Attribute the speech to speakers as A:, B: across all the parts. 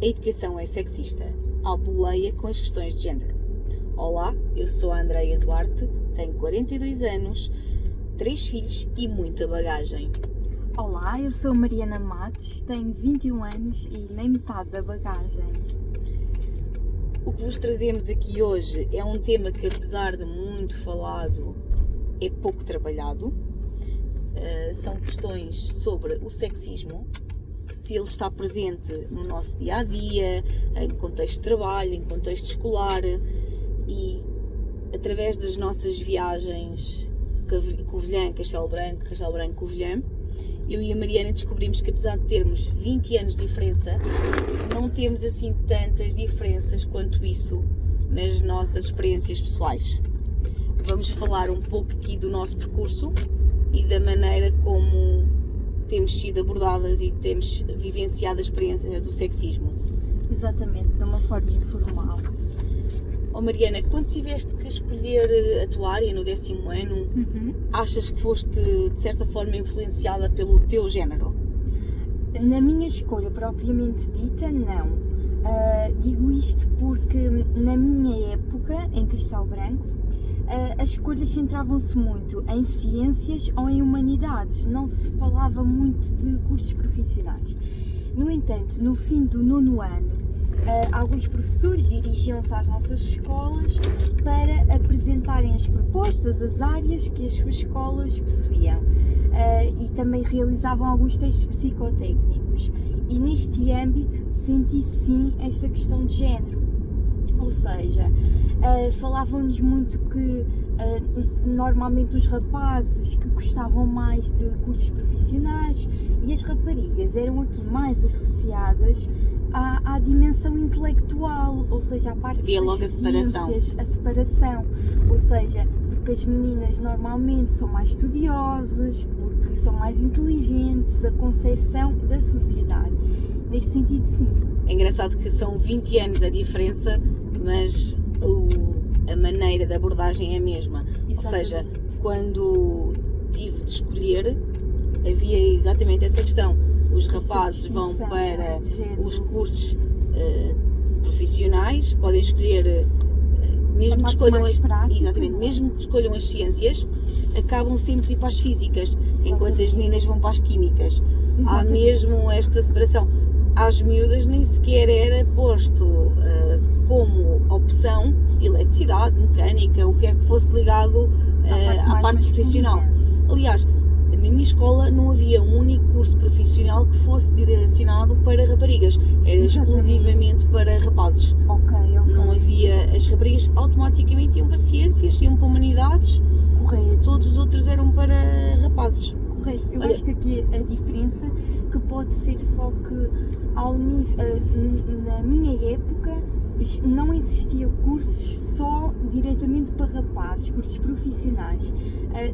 A: A educação é sexista, à boleia com as questões de género. Olá, eu sou a Andreia Duarte, tenho 42 anos, 3 filhos e muita bagagem.
B: Olá, eu sou Mariana Matos, tenho 21 anos e nem metade da bagagem.
A: O que vos trazemos aqui hoje é um tema que, apesar de muito falado, é pouco trabalhado. São questões sobre o sexismo, se ele está presente no nosso dia-a-dia, em contexto de trabalho, em contexto escolar, e através das nossas viagens Covilhã, Castelo Branco, Covilhã, eu e a Mariana descobrimos que, apesar de termos 20 anos de diferença, não temos assim tantas diferenças quanto isso nas nossas experiências pessoais. Vamos falar um pouco aqui do nosso percurso e da maneira como temos sido abordadas e temos vivenciado a experiência do sexismo.
B: Exatamente, de uma forma informal.
A: Oh Mariana, quando tiveste que escolher a tua área no 10º ano, achas que foste de certa forma influenciada pelo teu género?
B: Na minha escolha propriamente dita, não. Digo isto porque na minha época, em Castelo Branco, as escolhas centravam-se muito em ciências ou em humanidades, não se falava muito de cursos profissionais. No entanto, no fim do 9º ano, alguns professores dirigiam-se às nossas escolas para apresentarem as propostas, as áreas que as suas escolas possuíam, e também realizavam alguns testes psicotécnicos. E neste âmbito senti sim esta questão de género, ou seja, falavam-nos muito que normalmente os rapazes que gostavam mais de cursos profissionais e as raparigas eram aqui mais associadas à dimensão intelectual, ou seja, à parte das ciências, a separação, ou seja, porque as meninas normalmente são mais estudiosas, porque são mais inteligentes, a concepção da sociedade. Neste sentido, sim.
A: É engraçado que são 20 anos a diferença, mas a maneira de abordagem é a mesma. Exatamente. Ou seja, quando tive de escolher, havia exatamente essa questão. Os rapazes vão para os cursos profissionais, podem escolher, mesmo que escolham mesmo que escolham as ciências, acabam sempre de ir para as físicas, enquanto as meninas vão para as químicas. Há mesmo esta separação. Às miúdas nem sequer era posto como opção eletricidade, mecânica, o que quer que fosse ligado à parte profissional. Aliás, na minha escola não havia um único curso profissional que fosse direcionado para raparigas, era exclusivamente para rapazes. Não havia, as raparigas automaticamente iam para ciências, iam para humanidades,
B: correto.
A: Todos os outros eram para rapazes.
B: Correto. Eu acho que aqui a diferença que pode ser só que ao nível, na minha época não existia cursos só diretamente para rapazes, cursos profissionais.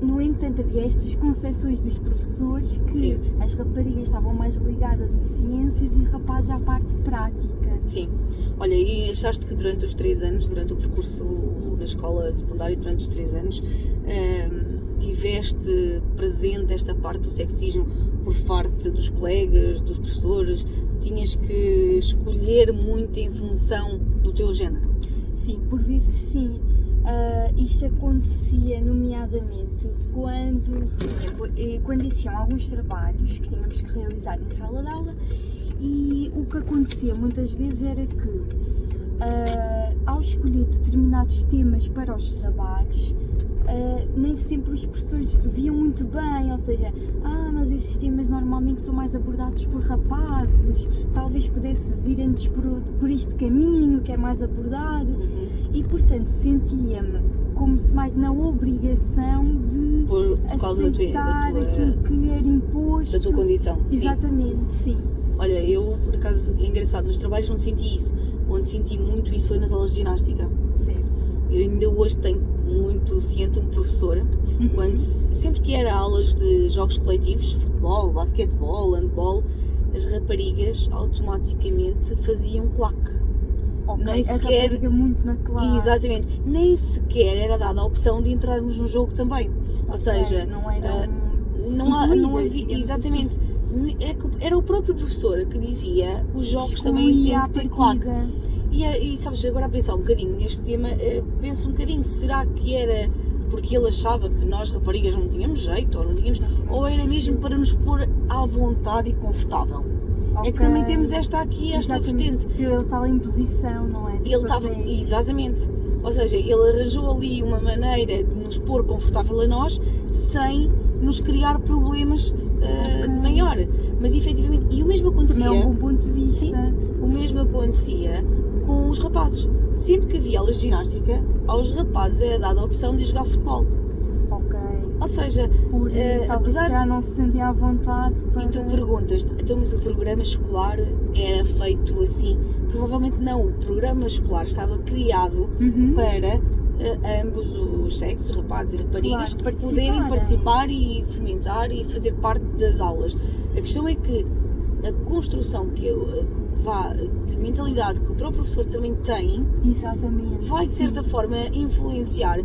B: No entanto, havia estas concepções dos professores que sim, as raparigas estavam mais ligadas a ciências e rapazes à parte prática.
A: Sim. Olha, e achaste que durante os 3 anos, durante o percurso na escola secundária, durante os 3 anos, tiveste presente esta parte do sexismo por parte dos colegas, dos professores? Tinhas que escolher muito em função do teu género?
B: Sim, por vezes sim. Isto acontecia nomeadamente quando, por exemplo, quando existiam alguns trabalhos que tínhamos que realizar em sala de aula, e o que acontecia muitas vezes era que ao escolher determinados temas para os trabalhos, nem sempre os professores viam muito bem, ou seja, mas esses temas normalmente são mais abordados por rapazes, talvez pudesses ir antes por este caminho que é mais abordado, e portanto sentia-me como se mais na obrigação de aceitar aquilo que era imposto.
A: Da tua condição.
B: Exatamente, sim.
A: Olha, eu por acaso, é engraçado, nos trabalhos não senti isso, onde senti muito isso foi nas aulas de ginástica.
B: Certo.
A: Eu ainda hoje tenho muito ciente um professor, quando, sempre que era aulas de jogos coletivos, futebol, basquetebol, handball, as raparigas automaticamente faziam claque.
B: Nem sequer, a rapariga muito na classe.
A: Exatamente, nem sequer era dada a opção de entrarmos no jogo também. Ou seja,
B: não era
A: não havia, exatamente, era o próprio professor que dizia os jogos também
B: Excluía
A: têm que ter
B: à
A: claque.
B: partida.
A: E sabes, agora a pensar um bocadinho neste tema, penso um bocadinho, será que era porque ele achava que nós raparigas não tínhamos jeito, ou era mesmo para nos pôr à vontade e confortável? É que também temos esta vertente.
B: Pela tal imposição, não é?
A: Ele estava, exatamente, ou seja, ele arranjou ali uma maneira de nos pôr confortável a nós, sem nos criar problemas maior. Mas efetivamente, e o mesmo acontecia...
B: Também é um bom ponto de vista.
A: Sim, o mesmo acontecia com os rapazes. Sempre que havia aulas de ginástica, aos rapazes era dada a opção de jogar futebol.
B: Ok.
A: Ou seja,
B: Por talvez já não se sentem à vontade para...
A: E tu perguntas, então mas o programa escolar era feito assim? Provavelmente não, o programa escolar estava criado para ambos os sexos, rapazes e raparigas,
B: Claro,
A: poderem participar e fomentar e fazer parte das aulas. A questão é que a construção de mentalidade que o próprio professor também tem,
B: Exatamente.
A: vai de certa forma influenciar,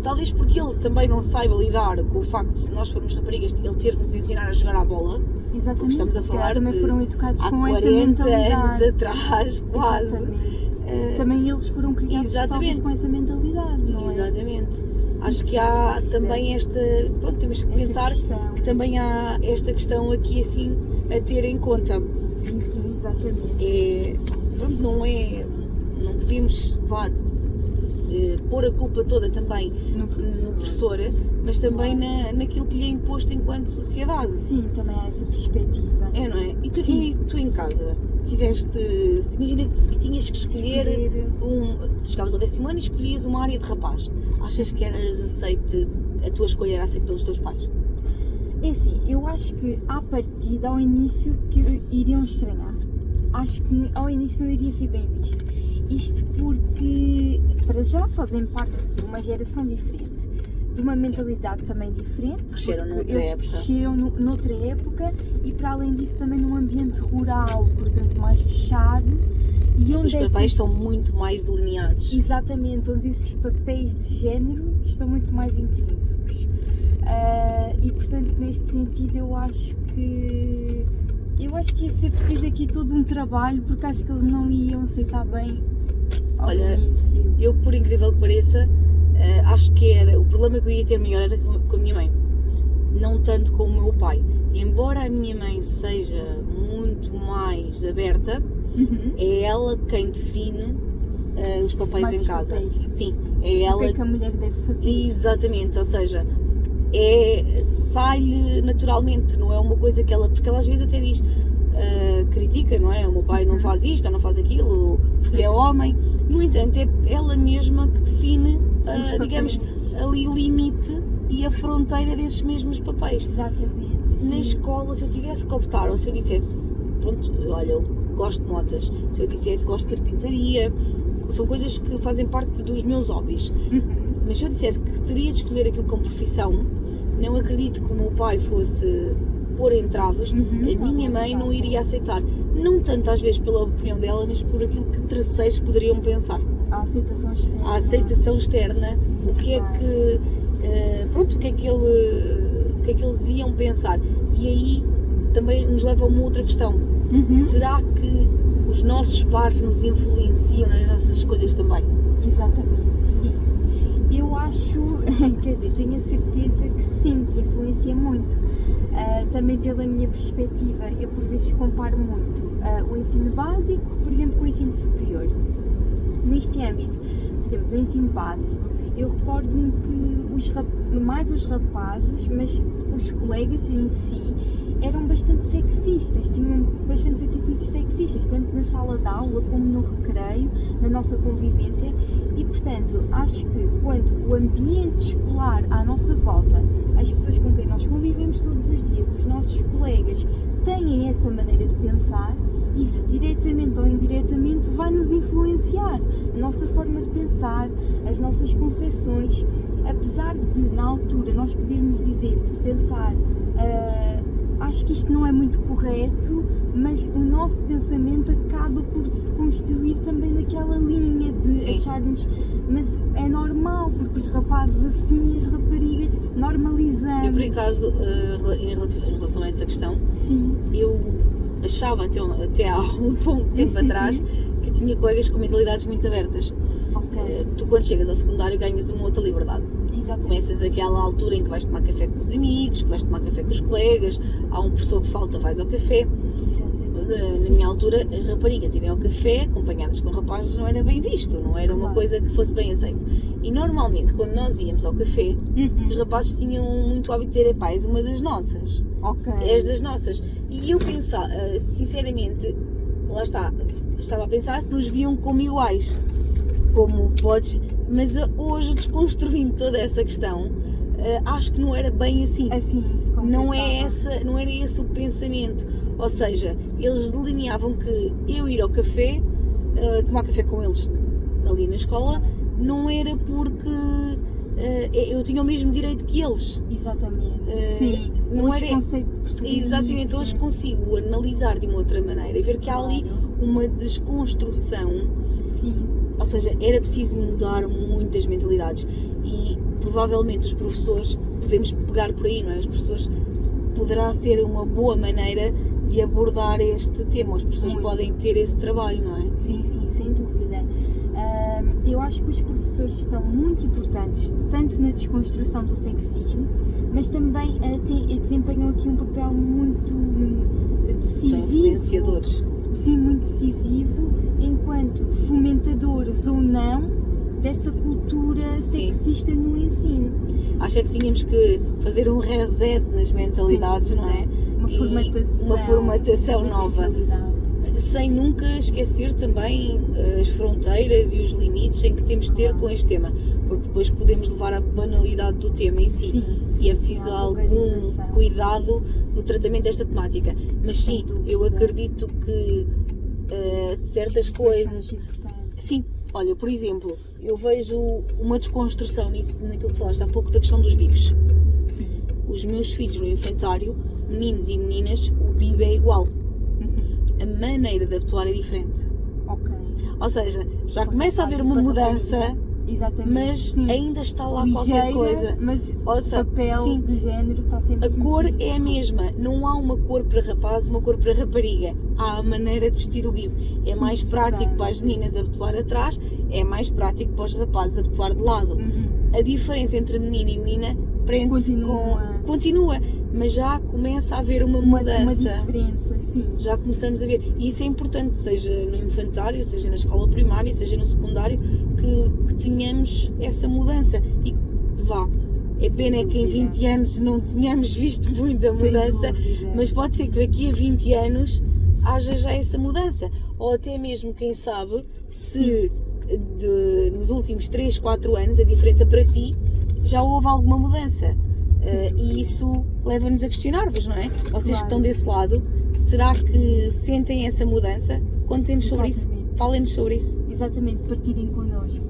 A: talvez porque ele também não saiba lidar com o facto de, se nós formos raparigas, ele ter que nos ensinar a jogar à bola.
B: Exatamente.
A: Porque estamos a falar
B: também
A: de
B: foram educados
A: há
B: com essa
A: 40
B: mentalidade.
A: anos atrás, quase.
B: Exatamente. Também eles foram criados talvez com essa mentalidade, não é?
A: Exatamente.
B: Sim,
A: Acho que
B: sim,
A: há
B: sim,
A: também esta... Pronto, temos que
B: essa
A: pensar
B: questão.
A: que também há esta questão aqui assim a ter em conta.
B: Sim, exatamente.
A: Pronto, não podemos pôr a culpa toda também no professor, mas também naquilo que lhe é imposto enquanto sociedade.
B: Sim, também há essa perspectiva.
A: Não é? E tu em casa imagina que tinhas que escolher chegavas ao 10º ano e escolhias uma área de rapaz. Achas que a tua escolha era aceita pelos teus pais?
B: É assim, eu acho que à partida, ao início, que iriam estranhar. Acho que ao início não iria ser bem visto. Isto porque, para já, fazem parte de uma geração diferente, de uma mentalidade também diferente. Cresceram noutra época e, para além disso, também num ambiente rural, portanto mais fechado. E onde
A: os papéis estão muito mais delineados.
B: Exatamente, onde esses papéis de género estão muito mais intrínsecos. E, portanto, neste sentido, eu acho que ia ser preciso aqui todo um trabalho, porque acho que eles não iam aceitar bem ao início.
A: Eu, por incrível que pareça, acho que o problema que eu ia ter maior era com a minha mãe, não tanto com o meu pai. Embora a minha mãe seja muito mais aberta, é ela quem define os papéis
B: Mais
A: em
B: os
A: casa.
B: papéis.
A: Sim, é ela.
B: O que é que a mulher deve fazer?
A: Exatamente, ou seja, sai-lhe naturalmente, não é uma coisa que ela, porque ela às vezes até diz, critica, não é? O meu pai não faz isto, ou não faz aquilo, porque é homem. No entanto, é ela mesma que define, digamos, ali o limite e a fronteira desses mesmos papéis.
B: Exatamente.
A: Na escola, se eu tivesse que optar, ou se eu dissesse, pronto, olha, eu gosto de motas, se eu dissesse gosto de carpintaria, são coisas que fazem parte dos meus hobbies. Mas se eu dissesse que teria de escolher aquilo como profissão, não acredito que o meu pai fosse pôr entraves, a minha mãe não iria aceitar. Não tanto às vezes pela opinião dela, mas por aquilo que terceiros poderiam pensar.
B: A aceitação externa.
A: A aceitação externa, o que é que eles iam pensar. E aí também nos leva a uma outra questão. Será que os nossos pares nos influenciam nas nossas escolhas também?
B: Exatamente, sim. Eu acho, quer dizer, tenho a certeza que sim, que influencia muito. Também pela minha perspectiva, eu por vezes comparo muito o ensino básico, por exemplo, com o ensino superior. Neste âmbito, por exemplo, no ensino básico, eu recordo-me que mais os rapazes, mas os colegas em si, eram bastante sexistas, tinham bastantes atitudes sexistas, tanto na sala de aula como no recreio, na nossa convivência, e portanto acho que quando o ambiente escolar à nossa volta, as pessoas com quem nós convivemos todos os dias, os nossos colegas, têm essa maneira de pensar, isso diretamente ou indiretamente vai nos influenciar, a nossa forma de pensar, as nossas concepções, apesar de na altura nós podermos pensar acho que isto não é muito correto, mas o nosso pensamento acaba por se construir também naquela linha de
A: Sim.
B: acharmos, mas é normal, porque os rapazes assim e as raparigas normalizamos.
A: Eu, por acaso, em relação a essa questão,
B: Sim,
A: eu achava até há um bom tempo atrás que tinha colegas com mentalidades muito abertas.
B: ok,
A: Tu, quando chegas ao secundário, ganhas uma outra liberdade.
B: exatamente.
A: Começas aquela altura em que vais tomar café com os amigos, que vais tomar café com os colegas, há um professor que falta, vais ao café.
B: Exatamente.
A: Na
B: Sim.
A: minha altura, as raparigas irem ao café acompanhadas com rapazes não era bem visto, não era uma
B: Claro.
A: coisa que fosse bem aceito. E normalmente, quando nós íamos ao café, os rapazes tinham muito o hábito de dizer: epá, és uma das nossas,
B: Ok.
A: és das nossas. E eu pensava, sinceramente, lá está, estava a pensar que nos viam como iguais, como podes, mas hoje, desconstruindo toda essa questão, acho que não era bem assim.
B: Assim, como pensava.
A: Não era esse o pensamento. Ou seja, eles delineavam que eu ir ao café, tomar café com eles ali na escola, não era porque eu tinha o mesmo direito que eles.
B: Exatamente. Sim.
A: não
B: Hoje
A: era-
B: consigo perceber
A: Exatamente,
B: isso.
A: hoje consigo analisar de uma outra maneira e ver que há ali uma desconstrução.
B: Sim.
A: Ou seja, era preciso mudar muitas mentalidades e provavelmente os professores, podemos pegar por aí, não é? Os professores poderá ser uma boa maneira de abordar este tema. Os professores
B: Muito.
A: podem ter esse trabalho, não é?
B: Sim, sim, sem dúvida. Eu acho que os professores são muito importantes, tanto na desconstrução do sexismo, mas também desempenham aqui um papel muito
A: São
B: decisivo.
A: influenciadores.
B: Sim, muito decisivo, enquanto fomentadores ou não dessa cultura sexista no ensino.
A: Acho é que tínhamos que fazer um reset nas mentalidades,
B: Sim,
A: não é?
B: Uma
A: E
B: formatação.
A: uma formatação
B: da
A: nova.
B: mentalidade.
A: Sem nunca esquecer também as fronteiras e os limites em que temos de ter
B: Claro.
A: com este tema, porque depois podemos levar à banalidade do tema em si.
B: Sim, sim,
A: E é
B: sim,
A: preciso
B: à
A: algum
B: vulgarização.
A: cuidado no tratamento desta temática. Mas
B: Sem
A: sim,
B: dúvida.
A: eu acredito que certas
B: As pessoas são
A: coisas.
B: muito importantes.
A: Sim, olha, por exemplo, eu vejo uma desconstrução naquilo que falaste há pouco da questão dos bibs.
B: Sim.
A: Os meus filhos no infantário, meninos e meninas, o bib é igual. A maneira de atuar é diferente.
B: Ok.
A: Ou seja, já
B: Para
A: começa a haver
B: rapazes
A: uma
B: e para
A: mudança,
B: raparigas. Exatamente.
A: mas
B: Sim.
A: ainda está lá
B: Ligeira,
A: qualquer coisa.
B: mas
A: Ou
B: o
A: seja,
B: papel
A: sim,
B: de género está sempre
A: a cor é a
B: intrínseco.
A: mesma, não há uma cor para rapaz e uma cor para rapariga. Há a maneira de vestir o bib. É mais prático para as meninas abotoar atrás, é mais prático para os rapazes abotoar de lado. A diferença entre menino e menina prende-se com... Continua, mas já começa a haver uma mudança.
B: Uma diferença, sim.
A: Já começamos a ver, e isso é importante, seja no infantário, seja na escola primária, seja no secundário, que tenhamos essa mudança e vá. É
B: Sem
A: pena que em
B: dúvida.
A: 20 anos não tenhamos visto muita
B: Sem
A: mudança,
B: dúvida.
A: mas pode ser que daqui a 20 anos haja já essa mudança, ou até mesmo, quem sabe, se nos últimos 3, 4 anos a diferença para ti já houve alguma mudança. E isso leva-nos a questionar-vos, não é? Vocês que estão desse lado, será que sentem essa mudança? Contem-nos sobre isso,
B: Exatamente.
A: falem-nos sobre isso.
B: Exatamente, partirem connosco.